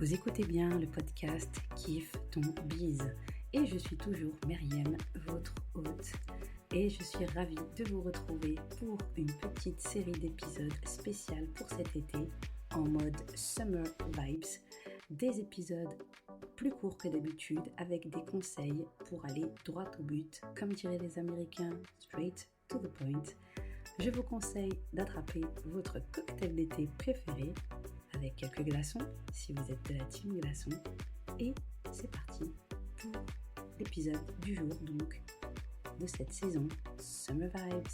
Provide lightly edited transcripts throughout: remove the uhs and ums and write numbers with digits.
Vous écoutez bien le podcast Kiffe ton bise et je suis toujours Myriam, votre hôte, et je suis ravie de vous retrouver pour une petite série d'épisodes spéciales pour cet été en mode Summer Vibes, des épisodes plus courts que d'habitude avec des conseils pour aller droit au but, comme diraient les Américains, straight to the point. Je vous conseille d'attraper votre cocktail d'été préféré avec quelques glaçons, si vous êtes de la team glaçons. Et c'est parti pour l'épisode du jour, donc, de cette saison Summer Vibes.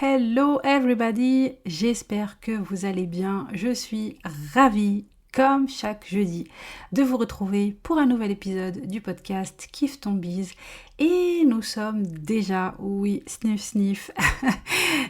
Hello everybody, j'espère que vous allez bien. Je suis ravie, comme chaque jeudi, de vous retrouver pour un nouvel épisode du podcast Kiffe ton bise. Et nous sommes déjà, oui, sniff,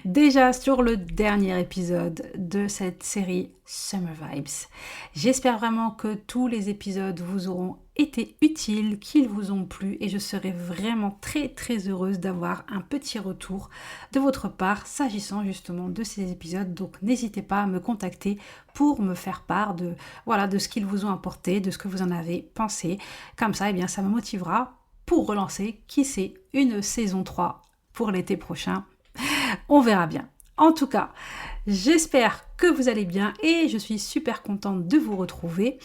déjà sur le dernier épisode de cette série Summer Vibes. J'espère vraiment que tous les épisodes vous auront été utiles, qu'ils vous ont plu, et je serai vraiment très heureuse d'avoir un petit retour de votre part s'agissant justement de ces épisodes. Donc n'hésitez pas à me contacter pour me faire part de ce qu'ils vous ont apporté, de ce que vous en avez pensé. Comme ça, ça me motivera pour relancer, qui sait, une saison 3 pour l'été prochain. On verra bien. En tout cas, j'espère que vous allez bien et je suis super contente de vous retrouver.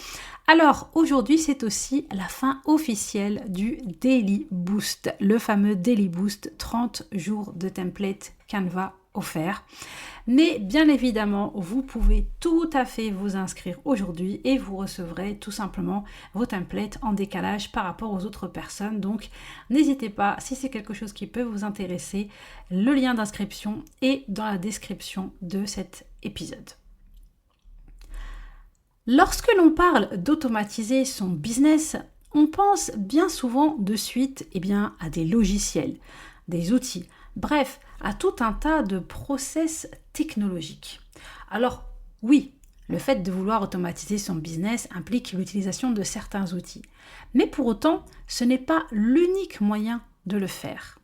Alors, aujourd'hui, c'est aussi la fin officielle du Daily Boost, le fameux Daily Boost, 30 jours de template Canva offert. Mais bien évidemment, vous pouvez tout à fait vous inscrire aujourd'hui et vous recevrez tout simplement vos templates en décalage par rapport aux autres personnes. Donc, n'hésitez pas, si c'est quelque chose qui peut vous intéresser, le lien d'inscription est dans la description de cet épisode. Lorsque l'on parle d'automatiser son business, on pense bien souvent de suite à des logiciels, des outils, bref, à tout un tas de process technologiques. Alors oui, le fait de vouloir automatiser son business implique l'utilisation de certains outils. Mais pour autant, ce n'est pas l'unique moyen de le faire.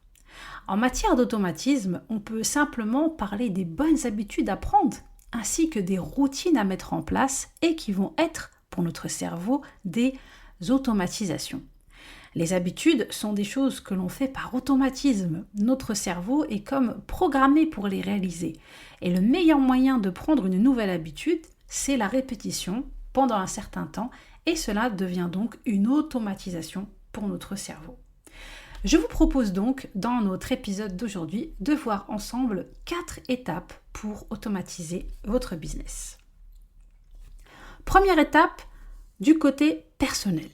En matière d'automatisme, on peut simplement parler des bonnes habitudes à prendre, ainsi que des routines à mettre en place et qui vont être, pour notre cerveau, des automatisations. Les habitudes sont des choses que l'on fait par automatisme. Notre cerveau est comme programmé pour les réaliser. Et le meilleur moyen de prendre une nouvelle habitude, c'est la répétition pendant un certain temps et cela devient donc une automatisation pour notre cerveau. Je vous propose donc, dans notre épisode d'aujourd'hui, de voir ensemble 4 étapes pour automatiser votre business. Première étape, du côté personnel.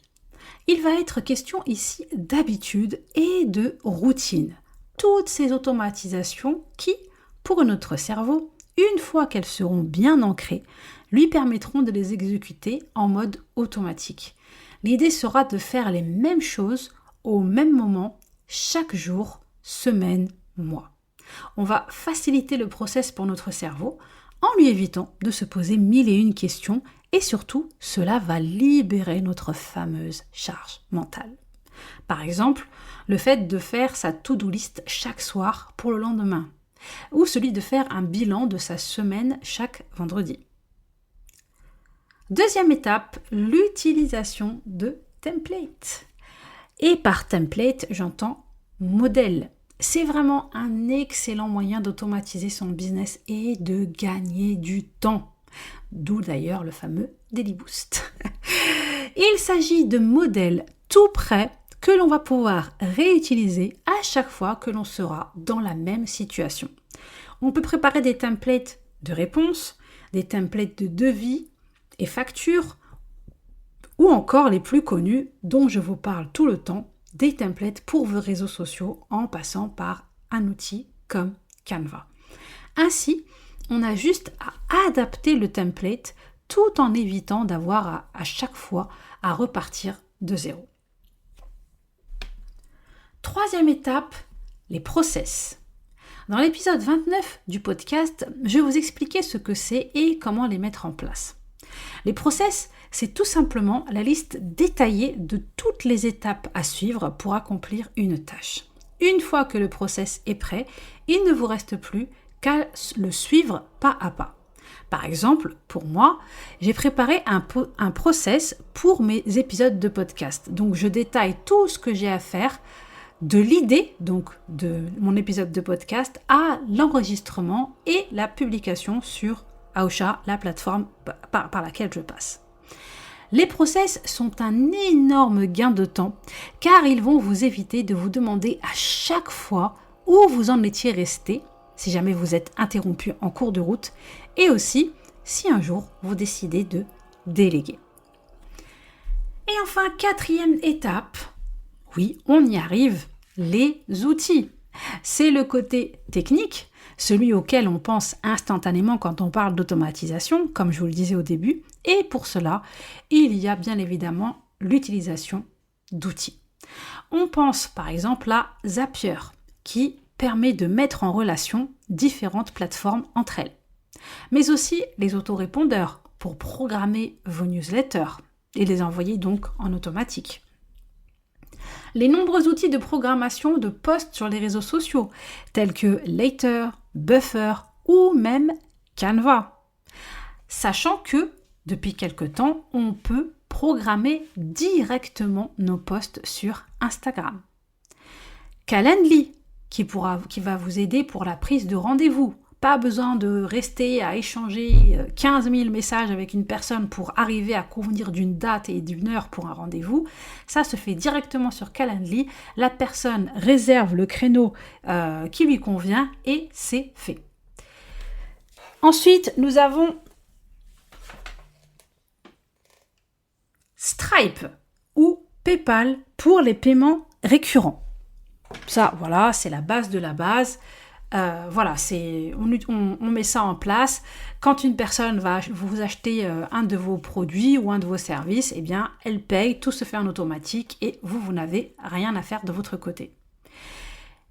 Il va être question ici d'habitude et de routine. Toutes ces automatisations qui, pour notre cerveau, une fois qu'elles seront bien ancrées, lui permettront de les exécuter en mode automatique. L'idée sera de faire les mêmes choses au même moment, chaque jour, semaine, mois. On va faciliter le process pour notre cerveau en lui évitant de se poser 1001 questions et surtout, cela va libérer notre fameuse charge mentale. Par exemple, le fait de faire sa to-do list chaque soir pour le lendemain ou celui de faire un bilan de sa semaine chaque vendredi. Deuxième étape, l'utilisation de templates. Et par template, j'entends modèle. C'est vraiment un excellent moyen d'automatiser son business et de gagner du temps. D'où d'ailleurs le fameux Daily Boost. Il s'agit de modèles tout prêts que l'on va pouvoir réutiliser à chaque fois que l'on sera dans la même situation. On peut préparer des templates de réponses, des templates de devis et factures, ou encore les plus connus dont je vous parle tout le temps, des templates pour vos réseaux sociaux en passant par un outil comme Canva. Ainsi, on a juste à adapter le template tout en évitant d'avoir à chaque fois à repartir de zéro. Troisième étape, les process. Dans l'épisode 29 du podcast, je vais vous expliquer ce que c'est et comment les mettre en place. Les process, c'est tout simplement la liste détaillée de toutes les étapes à suivre pour accomplir une tâche. Une fois que le process est prêt, il ne vous reste plus qu'à le suivre pas à pas. Par exemple, pour moi, j'ai préparé un process pour mes épisodes de podcast. Donc, je détaille tout ce que j'ai à faire de l'idée, donc de mon épisode de podcast, à l'enregistrement et la publication sur Aosha, la plateforme par laquelle je passe. Les process sont un énorme gain de temps car ils vont vous éviter de vous demander à chaque fois où vous en étiez resté si jamais vous êtes interrompu en cours de route et aussi si un jour vous décidez de déléguer. Et enfin, 4e étape, oui, on y arrive, les outils. C'est le côté technique, celui auquel on pense instantanément quand on parle d'automatisation, comme je vous le disais au début, et pour cela, il y a bien évidemment l'utilisation d'outils. On pense par exemple à Zapier, qui permet de mettre en relation différentes plateformes entre elles, mais aussi les autorépondeurs pour programmer vos newsletters et les envoyer donc en automatique. Les nombreux outils de programmation de posts sur les réseaux sociaux, tels que Later, Buffer ou même Canva. Sachant que, depuis quelque temps, on peut programmer directement nos posts sur Instagram. Calendly, qui va vous aider pour la prise de rendez-vous. Pas besoin de rester à échanger 15 000 messages avec une personne pour arriver à convenir d'une date et d'une heure pour un rendez-vous. Ça se fait directement sur Calendly. La personne réserve le créneau qui lui convient et c'est fait. Ensuite, nous avons Stripe ou PayPal pour les paiements récurrents. Ça, voilà, c'est la base de la base. On met ça en place. Quand une personne va vous acheter un de vos produits ou un de vos services, eh bien, elle paye, tout se fait en automatique et vous n'avez rien à faire de votre côté.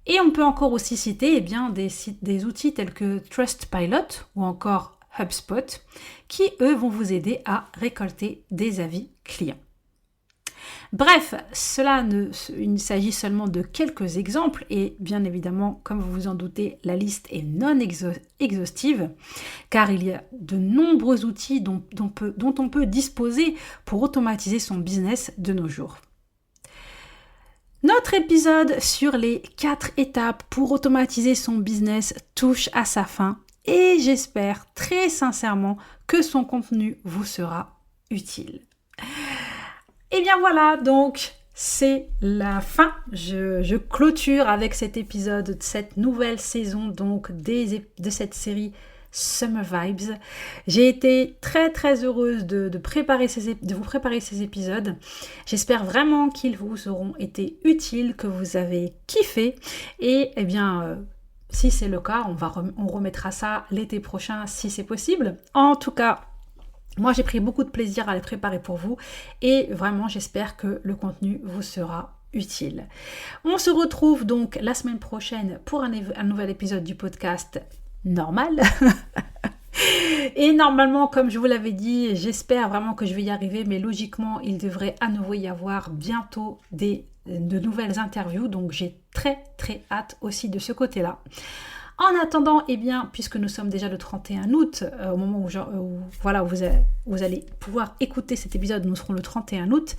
Et on peut encore aussi citer des outils tels que Trustpilot ou encore HubSpot qui, eux, vont vous aider à récolter des avis clients. Bref, il s'agit seulement de quelques exemples et bien évidemment, comme vous vous en doutez, la liste est non exhaustive car il y a de nombreux outils dont on peut disposer pour automatiser son business de nos jours. Notre épisode sur les 4 étapes pour automatiser son business touche à sa fin et j'espère très sincèrement que son contenu vous sera utile. Et bien voilà, donc c'est la fin. Je clôture avec cet épisode de cette nouvelle saison donc de cette série Summer Vibes. J'ai été très très heureuse de vous préparer ces épisodes. J'espère vraiment qu'ils vous auront été utiles, que vous avez kiffé. Et eh bien, si c'est le cas, on remettra ça l'été prochain si c'est possible. En tout cas, moi, j'ai pris beaucoup de plaisir à les préparer pour vous et vraiment, j'espère que le contenu vous sera utile. On se retrouve donc la semaine prochaine pour un nouvel épisode du podcast normal. Et normalement, comme je vous l'avais dit, j'espère vraiment que je vais y arriver, mais logiquement, il devrait à nouveau y avoir bientôt de nouvelles interviews, donc j'ai très très hâte aussi de ce côté-là. En attendant, eh bien, puisque nous sommes déjà le 31 août, au moment où vous allez pouvoir écouter cet épisode, nous serons le 31 août,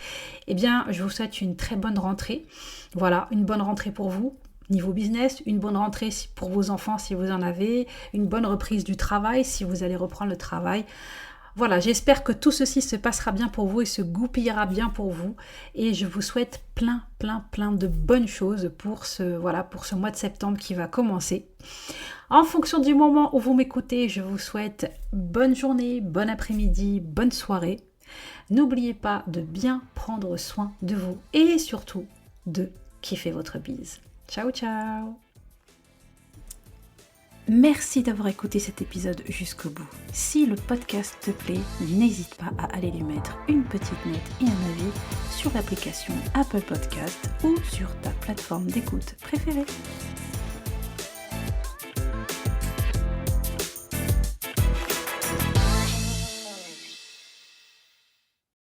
eh bien, je vous souhaite une très bonne rentrée. Voilà, une bonne rentrée pour vous, niveau business, une bonne rentrée pour vos enfants si vous en avez, une bonne reprise du travail si vous allez reprendre le travail. Voilà, j'espère que tout ceci se passera bien pour vous et se goupillera bien pour vous. Et je vous souhaite plein de bonnes choses pour ce mois de septembre qui va commencer. En fonction du moment où vous m'écoutez, je vous souhaite bonne journée, bon après-midi, bonne soirée. N'oubliez pas de bien prendre soin de vous et surtout de kiffer votre bise. Ciao, ciao! Merci d'avoir écouté cet épisode jusqu'au bout. Si le podcast te plaît, n'hésite pas à aller lui mettre une petite note et un avis sur l'application Apple Podcast ou sur ta plateforme d'écoute préférée.